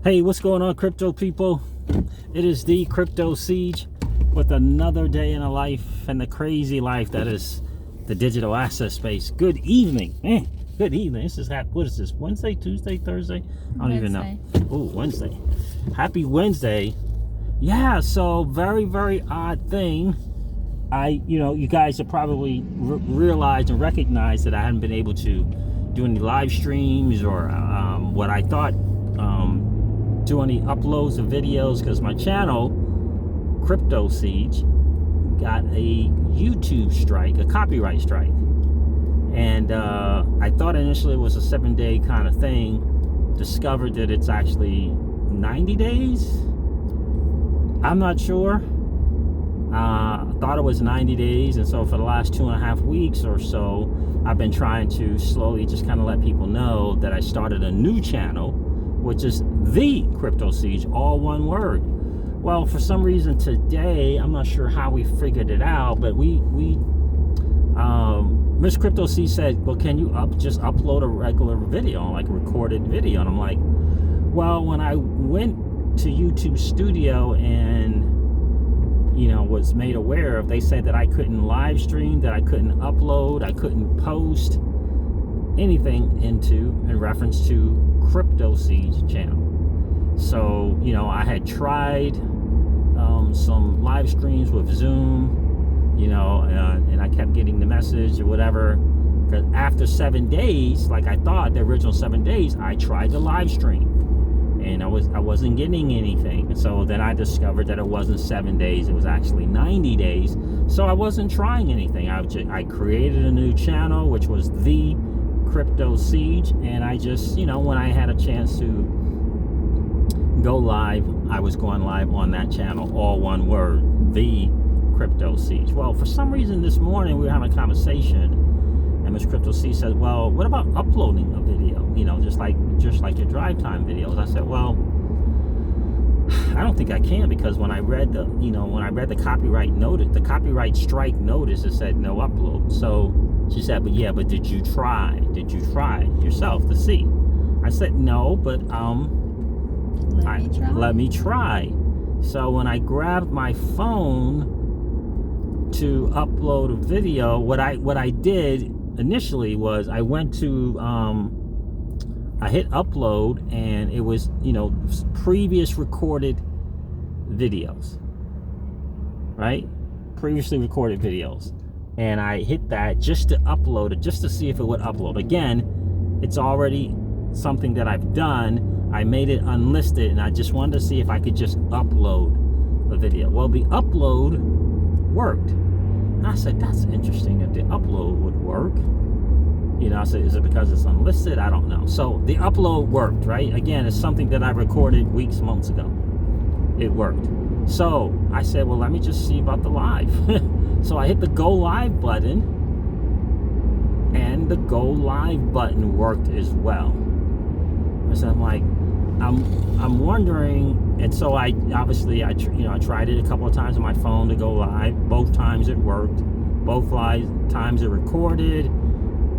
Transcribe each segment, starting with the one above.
Hey, what's going on, crypto people? It is the Crypto Siege with another day in a life and the crazy life that is the digital asset space. Good evening. Good evening. This is what is this? Wednesday, Tuesday, Thursday? I don't even know. Oh, Wednesday. Happy Wednesday. Yeah, so very, very odd thing. You guys have probably realized and recognized that I haven't been able to do any live streams or what I thought do any uploads of videos, because my channel Crypto Siege got a YouTube strike, a copyright strike, and I thought initially it was a 7-day kind of thing. Discovered that it's actually 90 days. I'm not sure. I thought it was 90 days, and so for the last 2.5 weeks or so I've been trying to slowly just kind of let people know that I started a new channel, which is the Crypto Siege, all one word. Well, for some reason today, I'm not sure how we figured it out, but Miss Crypto Siege said, well, can you just upload a regular video, like a recorded video? And I'm like, well, when I went to YouTube Studio and was made aware of, they said that I couldn't live stream, that I couldn't upload, I couldn't post anything in reference to Crypto Siege channel. So I had tried some live streams with Zoom, and I kept getting the message or whatever, because after 7 days, like I thought the original 7 days, I tried to live stream and I wasn't getting anything. And so then I discovered that it wasn't 7 days, it was actually 90 days. So I wasn't trying anything. I created a new channel, which was the Crypto Siege, and I just, when I had a chance to go live, I was going live on that channel, all one word, the Crypto Siege. Well, for some reason this morning we were having a conversation, and Ms. Crypto Siege said, well, what about uploading a video, just like your drive time videos? I said, well, I don't think I can, because when I read the copyright notice, the copyright strike notice, it said no upload. So she said, but did you try yourself to see? I said, no, but let me try. So when I grabbed my phone to upload a video, what I did initially was I went to I hit upload, and it was previous recorded videos, right? Previously recorded videos. And I hit that just to upload it, just to see if it would upload. Again, it's already something that I've done. I made it unlisted, and I just wanted to see if I could just upload the video. Well, the upload worked. And I said, that's interesting that the upload would work. I said, is it because it's unlisted? I don't know. So the upload worked, right? Again, it's something that I recorded weeks, months ago. It worked. So I said, well, let me just see about the live. So I hit the go live button, and the go live button worked as well. So I'm like, I'm wondering, and so I tried it a couple of times on my phone to go live. Both times it worked. Both times it recorded.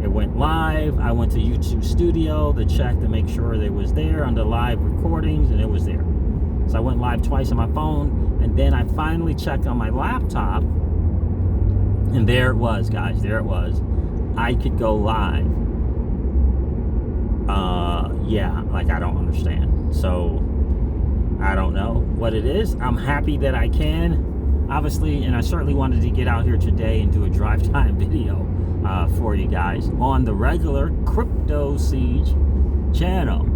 It went live. I went to YouTube Studio to check to make sure it was there under live recordings, and it was there. So I went live twice on my phone, and then I finally checked on my laptop, and there it was, guys. There it was. I could go live. Yeah, like I don't understand. So I don't know what it is. I'm happy that I can, obviously, and I certainly wanted to get out here today and do a drive time video for you guys on the regular Crypto Siege channel.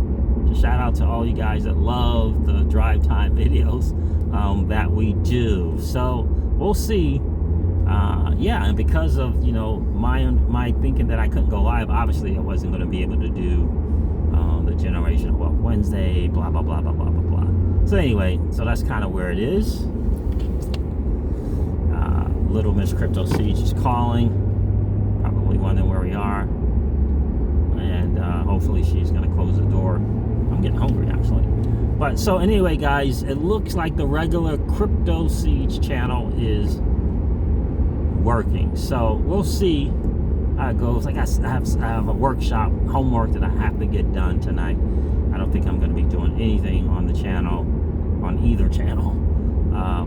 Just shout out to all you guys that love the drive time videos that we do. So we'll see. Yeah, and because of my thinking that I couldn't go live, obviously I wasn't going to be able to do the Generation Wealth Wednesday, blah blah blah blah blah blah blah. So anyway, so that's kind of where it is. Little Miss Crypto Siege is calling, probably wondering where we are, and hopefully she's going to close the door. I'm getting hungry actually. But so anyway, guys, it looks like the regular Crypto Siege channel is working. So we'll see how it goes. Like I have a workshop homework that I have to get done tonight. I don't think I'm going to be doing anything on channel, on either channel,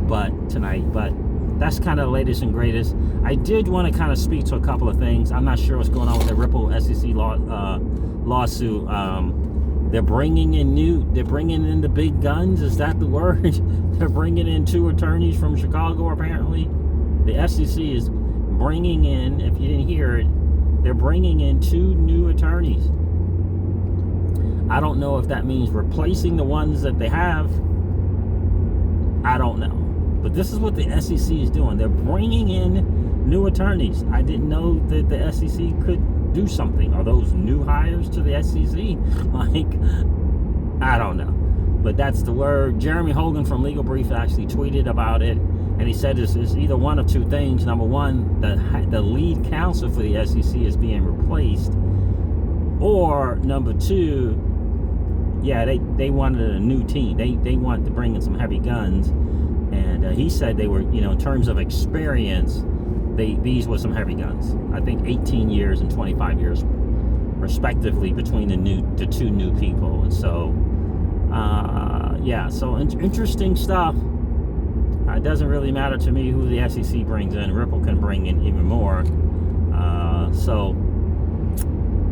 but tonight. But that's kind of the latest and greatest. I did want to kind of speak to a couple of things. I'm not sure what's going on with the Ripple SEC lawsuit. They're bringing in the big guns. Is that the word? They're bringing in 2 attorneys from Chicago, apparently. The SEC is bringing in, if you didn't hear it, they're bringing in 2 new attorneys. I don't know if that means replacing the ones that they have. I don't know. But this is what the SEC is doing. They're bringing in new attorneys. I didn't know that the SEC could do something. Are those new hires to the SEC? Like, I don't know. But that's the word. Jeremy Hogan from Legal Brief actually tweeted about it. And he said it's either one of 2 things. Number one, the lead counsel for the SEC is being replaced. Or number 2, yeah, they wanted a new team. They wanted to bring in some heavy guns. And he said they were, in terms of experience, these were some heavy guns. I think 18 years and 25 years, respectively, between the 2 new people. And so, so interesting stuff. It doesn't really matter to me who the SEC brings in. Ripple can bring in even more. So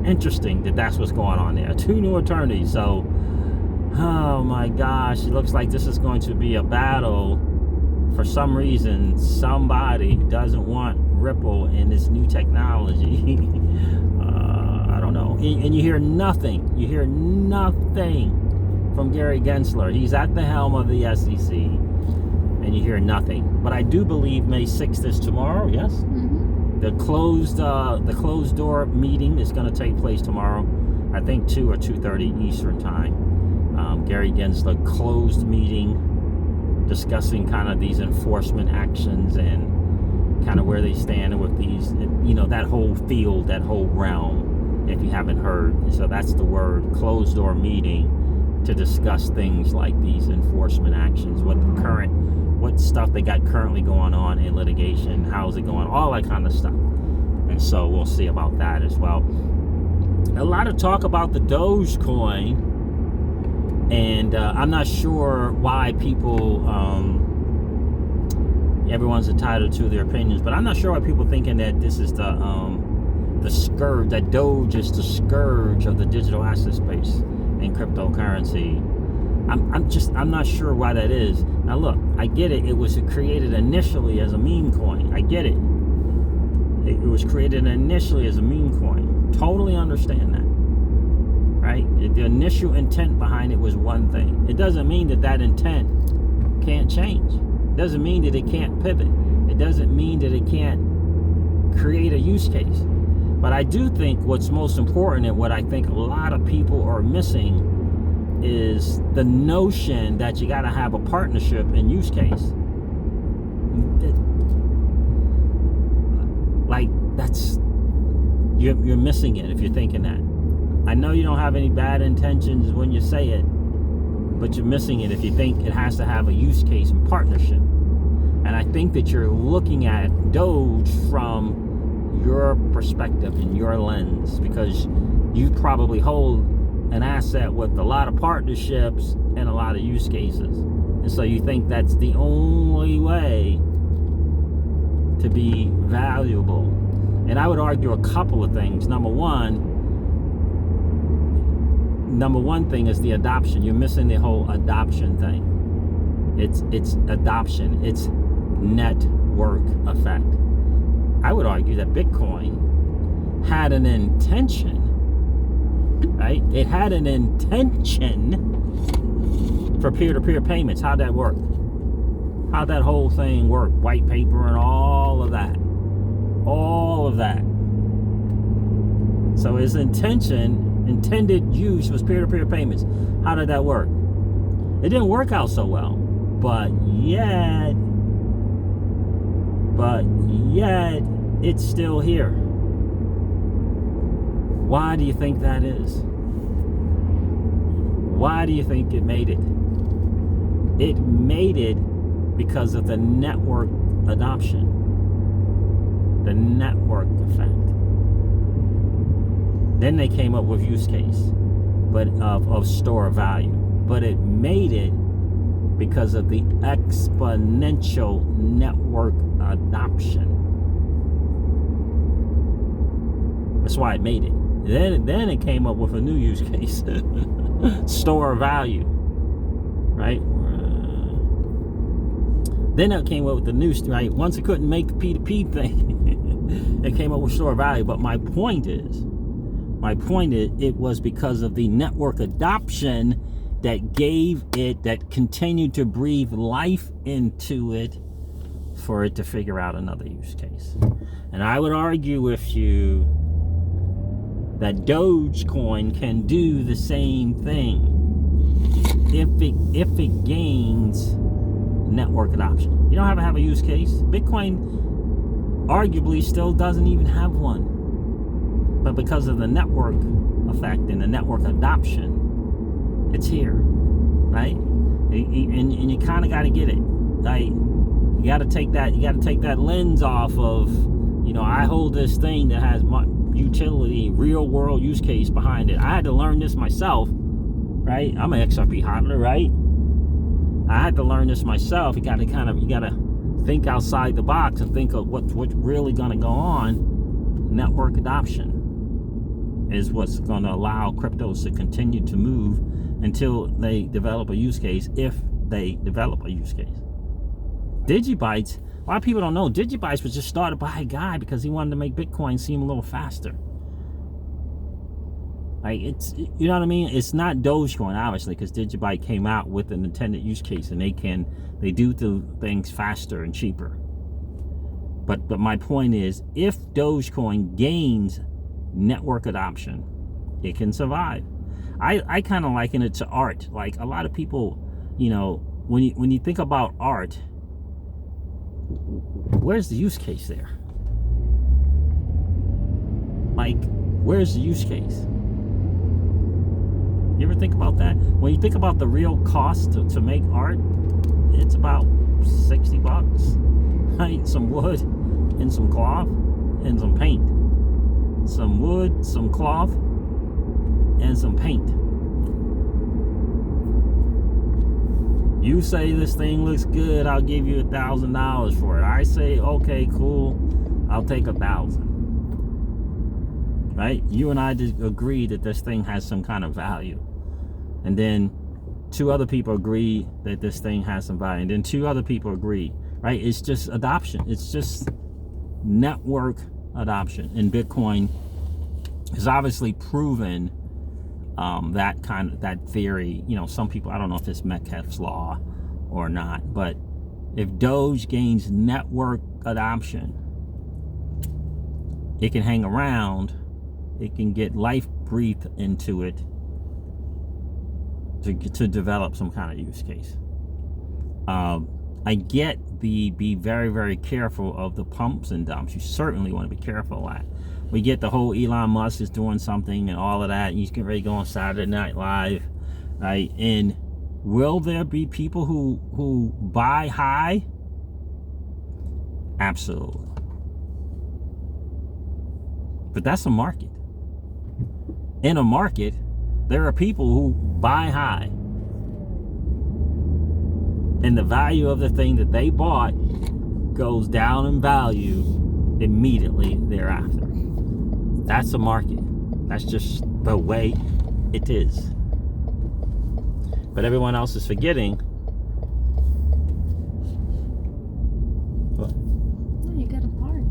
interesting that's what's going on there. 2 new attorneys. So, oh my gosh, it looks like this is going to be a battle. For some reason, somebody doesn't want Ripple and this new technology. I don't know. And you hear nothing. You hear nothing from Gary Gensler. He's at the helm of the SEC. And you hear nothing. But I do believe May 6th is tomorrow, yes? Mm-hmm. The closed door meeting is going to take place tomorrow. I think 2 or 2:30 Eastern time. Gary Gensler closed meeting, discussing kind of these enforcement actions and kind of where they stand with these, that whole field, that whole realm, if you haven't heard. So that's the word, closed door meeting, to discuss things like these enforcement actions, what stuff they got currently going on in litigation, how's it going, all that kind of stuff. And so we'll see about that as well. A lot of talk about the Dogecoin. And I'm not sure why people, everyone's entitled to their opinions, but I'm not sure why people thinking that this is the scourge, that Doge is the scourge of the digital asset space and cryptocurrency. I'm not sure why that is. Now look, I get it. It was created initially as a meme coin. I get it. It was created initially as a meme coin. Totally understand that. Right? The initial intent behind it was one thing. It doesn't mean that intent can't change. It doesn't mean that it can't pivot. It doesn't mean that it can't create a use case. But I do think what's most important, and what I think a lot of people are missing, is the notion that you got to have a partnership and use case. You're missing it if you're thinking that. I know you don't have any bad intentions when you say it, but you're missing it if you think it has to have a use case and partnership. And I think that you're looking at Doge from your perspective and your lens, because you probably hold an asset with a lot of partnerships and a lot of use cases. And so you think that's the only way to be valuable. And I would argue a couple of things. Number one thing is the adoption. You're missing the whole adoption thing. It's adoption. It's network effect. I would argue that Bitcoin had an intention, right? It had an intention for peer-to-peer payments. How'd that work? How'd that whole thing work? White paper and all of that. All of that. So his intended use was peer-to-peer payments. How did that work? It didn't work out so well. But yet, it's still here. Why do you think that is? Why do you think it made it? It made it because of the network adoption, the network effect. Then they came up with use case, but of store of value. but it made it because of the exponential network adoption. That's why it made it. Then it came up with a new use case. Store value. Right? Then it came up with the new, right? Once it couldn't make the P2P thing, it came up with store value. But my point is, it was because of the network adoption that continued to breathe life into it for it to figure out another use case. And I would argue with you that Dogecoin can do the same thing if it gains network adoption. You don't have a use case. Bitcoin arguably still doesn't even have one. But because of the network effect and the network adoption, it's here, right? And you kind of got to get it, right? You got to take that lens off of, I hold this thing that has my utility, real world use case behind it. I had to learn this myself, right? I'm an XRP hodler, right? I had to learn this myself. You got to think outside the box and think of what's really going to go on. Network adoption is what's going to allow cryptos to continue to move until they develop a use case, if they develop a use case. Digibytes, a lot of people don't know, Digibytes was just started by a guy because he wanted to make Bitcoin seem a little faster. Like, it's, you know what I mean? It's not Dogecoin, obviously, because Digibyte came out with an intended use case, and they do things faster and cheaper. But my point is, if Dogecoin gains network adoption, it can survive. I kind of liken it to art. Like, a lot of people, when you think about art, where's the use case there? Like, where's the use case? You ever think about that? When you think about the real cost to make art, it's about $60, right? Some wood and some cloth and some paint. Some wood, some cloth, and some paint. You say this thing looks good, I'll give you $1,000 for it. I say, okay, cool, I'll take 1,000. Right? You and I agree that this thing has some kind of value. And then 2 other people agree that this thing has some value. And then 2 other people agree. Right? It's just adoption. It's just network adoption. And Bitcoin has obviously proven that theory. Some people, I don't know if it's Metcalfes Law or not, but if Doge gains network adoption, it can hang around, it can get life breathed into it to develop some kind of use case. I get be very, very careful of the pumps and dumps. You certainly want to be careful of that. We get the whole Elon Musk is doing something and all of that, and he's getting ready to go on Saturday Night Live, right? And will there be people who buy high? Absolutely. But that's a market. In a market, there are people who buy high, and the value of the thing that they bought goes down in value immediately thereafter. That's a market. That's just the way it is. But everyone else is forgetting. What? No, you got a park.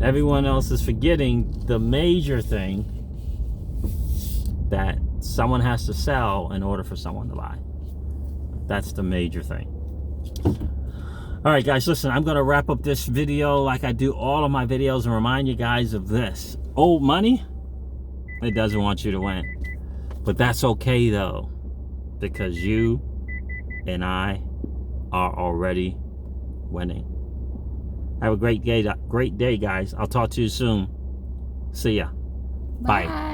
Everyone else is forgetting the major thing, that someone has to sell in order for someone to buy. That's the major thing. All right, guys, listen, I'm going to wrap up this video like I do all of my videos and remind you guys of this. Old money, it doesn't want you to win. But that's okay, though, because you and I are already winning. Have a great day, guys. I'll talk to you soon. See ya. Bye.